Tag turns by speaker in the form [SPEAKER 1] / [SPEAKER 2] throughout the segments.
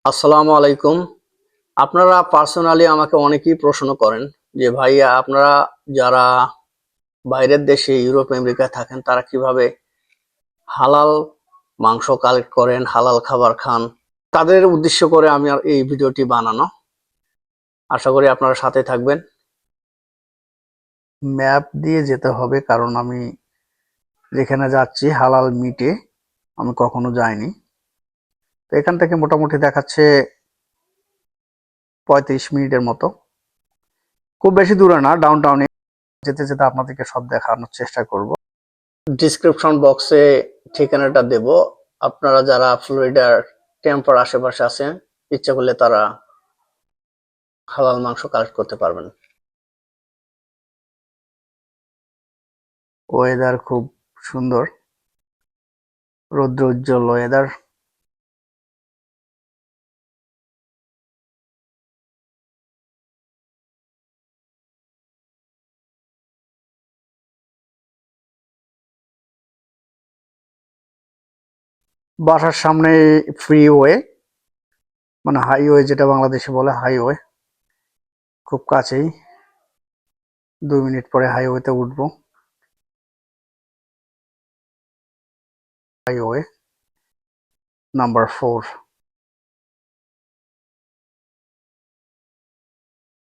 [SPEAKER 1] আসসালামু আলাইকুম। আপনারা পার্সোনালি আমাকে অনেকেই প্রশ্ন করেন যে ভাইয়া আপনারা যারা বাইরের দেশে ইউরোপ আমেরিকায় থাকেন তারা কিভাবে হালাল মাংস কালেক্ট করেন, হালাল খাবার খান। তাদের উদ্দেশ্য করে আমি আর এই ভিডিওটি বানানো। আশা করি আপনারা সাথে থাকবেন। ম্যাপ দিয়ে যেতে হবে কারণ আমি যেখানে যাচ্ছি হালাল মিটে আমি কখনো যাইনি। তো এখান থেকে মোটামুটি দেখাচ্ছে 35 মিনিটের মতো, খুব বেশি দূরে না। ডাউনটাউনে যেতে যেতে আপনাদেরকে সব দেখানোর চেষ্টা করব। ডিসক্রিপশন বক্সে ঠিকানাটা দেব। আপনারা যারা ফ্লোরিডার টেম্পার আশেপাশে আছেন, ইচ্ছা করলে তারা হালাল মাংস কালেক্ট করতে পারবেন। ওয়েদার খুব সুন্দর, রৌদ্র উজ্জ্বল ওয়েদার। বাসার সামনে ফ্রিওয়ে, মানে হাইওয়ে যেটা বাংলাদেশে বলে হাইওয়ে, খুব কাছেই। 2 মিনিট পরে হাইওয়েতে উঠবো। Highway number 4।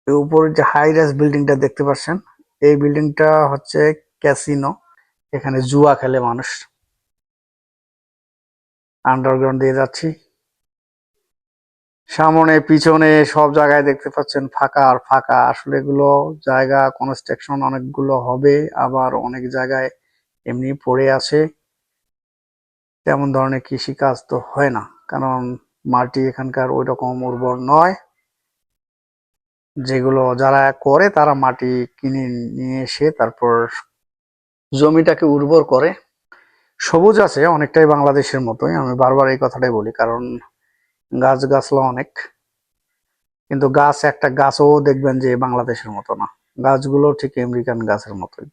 [SPEAKER 1] এর উপরে যে হাই রাইজ বিল্ডিংটা দেখতে পাচ্ছেন, এই বিল্ডিংটা হচ্ছে ক্যাসিনো। এখানে জুয়া খেলে মানুষ। আন্ডারগ্রাউন্ড দিয়ে যাচ্ছি। সামনে পিছনে সব জায়গায় দেখতে পাচ্ছেন ফাঁকা আর ফাঁকা। আসলে এগুলো জায়গা কনস্ট্রাকশন অনেকগুলো হবে, আবার অনেক জায়গায় এমনি পড়ে আছে। তেমন ধরনের কৃষি কাজ তো হয় না, কারণ মাটি এখানকার ওই রকম উর্বর নয়। যেগুলো যারা করে তারা মাটি কিনে নিয়ে এসে তারপর জমিটাকে উর্বর করে। সবুজ আছে অনেকটাই বাংলাদেশের মতোই, আমি বারবার এই কথাটাই বলি, কারণ গাছগাছলা অনেক। কিন্তু গাছ একটা গাছও দেখবেন যে বাংলাদেশের মতো না, গাছগুলো ঠিক আমেরিকান গাছের মতোই।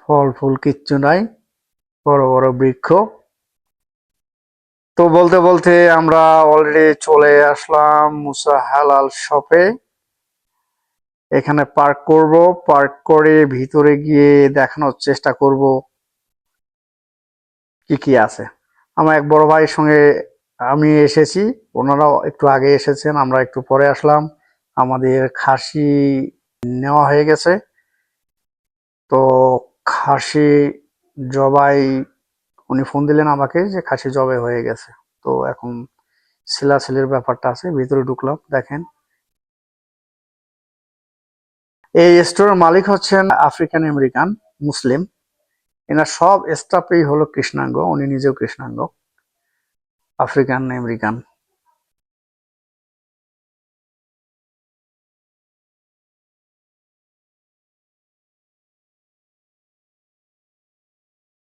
[SPEAKER 1] ফল ফুল কিচ্ছু নাই, বড় বড় বৃক্ষ। তো বলতে বলতে আমরা অলরেডি চলে আসলাম মুসা হালাল শপে। এখানে পার্ক করব, পার্ক করে ভিতরে গিয়ে দেখানোর চেষ্টা করব কি কি আছে। আমার এক বড় ভাইয়ের সঙ্গে আমি এসেছি, ওনারাও একটু আগে এসেছেন, আমরা একটু পরে আসলাম। আমাদের খাসি নেওয়া হয়ে গেছে। তো খাসি জবাই, উনি ফোন দিলেন আমাকে যে খাসি জবাই হয়ে গেছে। তো এখন ছিলাছিলির ব্যাপারটা আছে, ভিতরে ঢুকলাম। দেখেন এই স্টোরের মালিক হচ্ছেন আফ্রিকান আমেরিকান মুসলিম। এনার সব স্টাফই হলো কৃষ্ণাঙ্গ, উনি নিজেও কৃষ্ণাঙ্গ, আফ্রিকান আমেরিকান।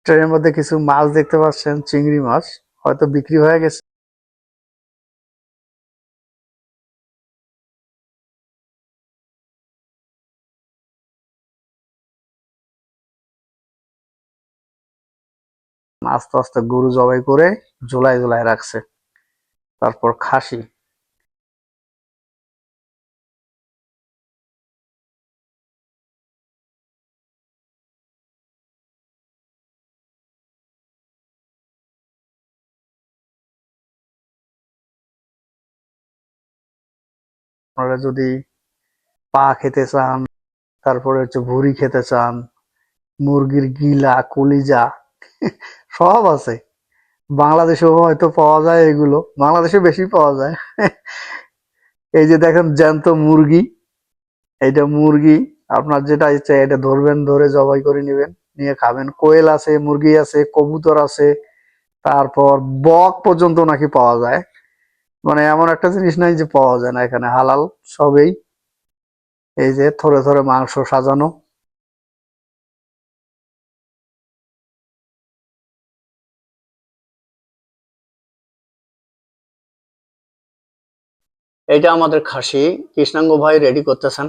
[SPEAKER 1] ট্রেনের মধ্যে কিছু মাছ দেখতে পাচ্ছেন, চিংড়ি মাছ, হয়তো বিক্রি হয়ে গেছে। আস্তে আস্তে গরু জবাই করে ঝোলায় ঝোলায় রাখছে। তারপর খাসি। আপনারা যদি পা খেতে চান, তারপরে হচ্ছে ভুঁড়ি খেতে চান, মুরগির গিলা কলিজা সব আছে। বাংলাদেশেও হয়তো পাওয়া যায়, এগুলো বাংলাদেশে বেশি পাওয়া যায়। এই যে দেখেন জ্যান্ত মুরগি, এইটা মুরগি। আপনার যেটা ইচ্ছা এটা ধরবেন, ধরে জবাই করে নেবেন, নিয়ে খাবেন। কোয়েল আছে, মুরগি আছে, কবুতর আছে, তারপর বক পর্যন্ত নাকি পাওয়া যায়। মানে এমন একটা জিনিস নাই যে পাওয়া যায় না, এখানে হালাল সবেই। এই যে থরে থরে মাংস সাজানো। এটা আমাদের খাসি, কৃষ্ণাঙ্গ ভাই রেডি করতেছেন।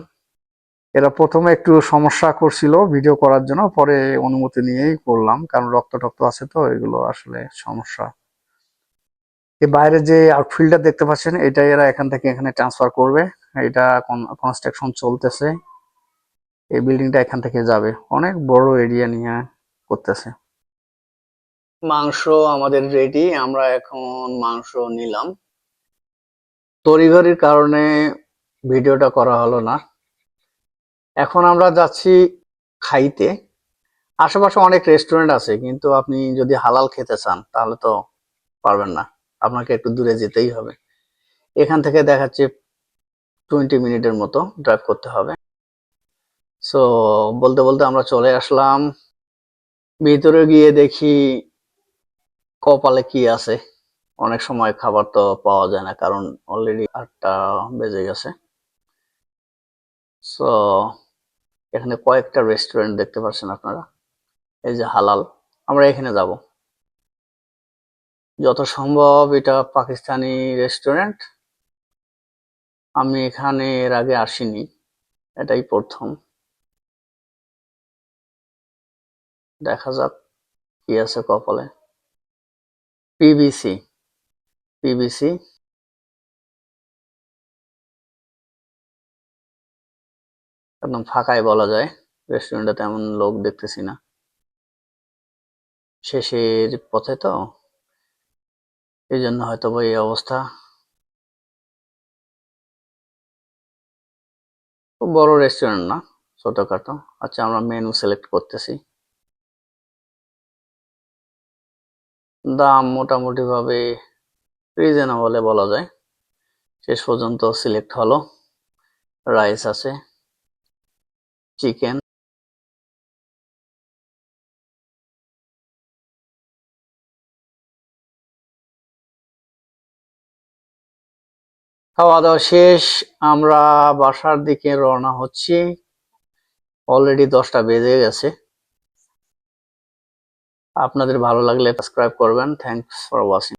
[SPEAKER 1] এরা প্রথমে একটু সমস্যা করছিল ভিডিও করার জন্য, পরে অনুমতি নিয়েই করলাম, কারণ রক্ত টক্ত আছে তো এগুলো আসলে সমস্যা। এই বাইরে যে আউটফিল্ডটা দেখতে পাচ্ছেন, এটা এরা এখান থেকে এখানে ট্রান্সফার করবে। এটা কনস্ট্রাকশন চলতেছে। এই বিল্ডিংটা এখান থেকে যাবে, অনেক বড় এরিয়া নিয়ে করতেছে। মাংস আমাদের রেডি, আমরা এখন মাংস নিলাম। তড়িঘড়ির কারণে ভিডিওটা করা হলো না। এখন আমরা যাচ্ছি খাইতে। আশেপাশে অনেক রেস্টুরেন্ট আছে, কিন্তু আপনি যদি হালাল খেতে চান তাহলে তো পারবেন না, আপনাকে একটু দূরে যেতেই হবে। এখান থেকে দেখাচ্ছে 20 মিনিটের মতো ড্রাইভ করতে হবে। সো বলতে বলতে আমরা চলে আসলাম। ভিতরে গিয়ে দেখি কপালে কি আছে। অনেক সময় খাবার তো পাওয়া যায় না, কারণ অলরেডি 8টা বেজে গেছে। সো এখানে কয়েকটা রেস্টুরেন্ট দেখতে পাচ্ছেন আপনারা, এই যে হালাল। আমরা এখানে যাব, যত সম্ভব এটা পাকিস্তানি রেস্টুরেন্ট। আমি এখানে এর আগে আসিনি, এটাই প্রথম। দেখা যাক কি আছে কপালে। পিবিসি, পিবিসি একদম ফাঁকাই বলা যায়, রেস্টুরেন্টে তেমন লোক দেখতেছি না। শেষের পথে তো, এই জন্য হয়তো বা এই অবস্থা। খুব বড় রেস্টুরেন্ট না, ছোটখাটো। আচ্ছা, আমরা মেনু সিলেক্ট করতেছি। দাম মোটামুটি ভাবে রিজনেবল বলা যায়। শেষ পর্যন্ত সিলেক্ট হলো। রাইস আছে, চিকেন। খাওয়া দাওয়া শেষ, আমরা বাসার দিকে রওনা হচ্ছি। অলরেডি 10টা বেজে গেছে। আপনাদের ভালো লাগলে সাবস্ক্রাইব করবেন। Thanks for watching.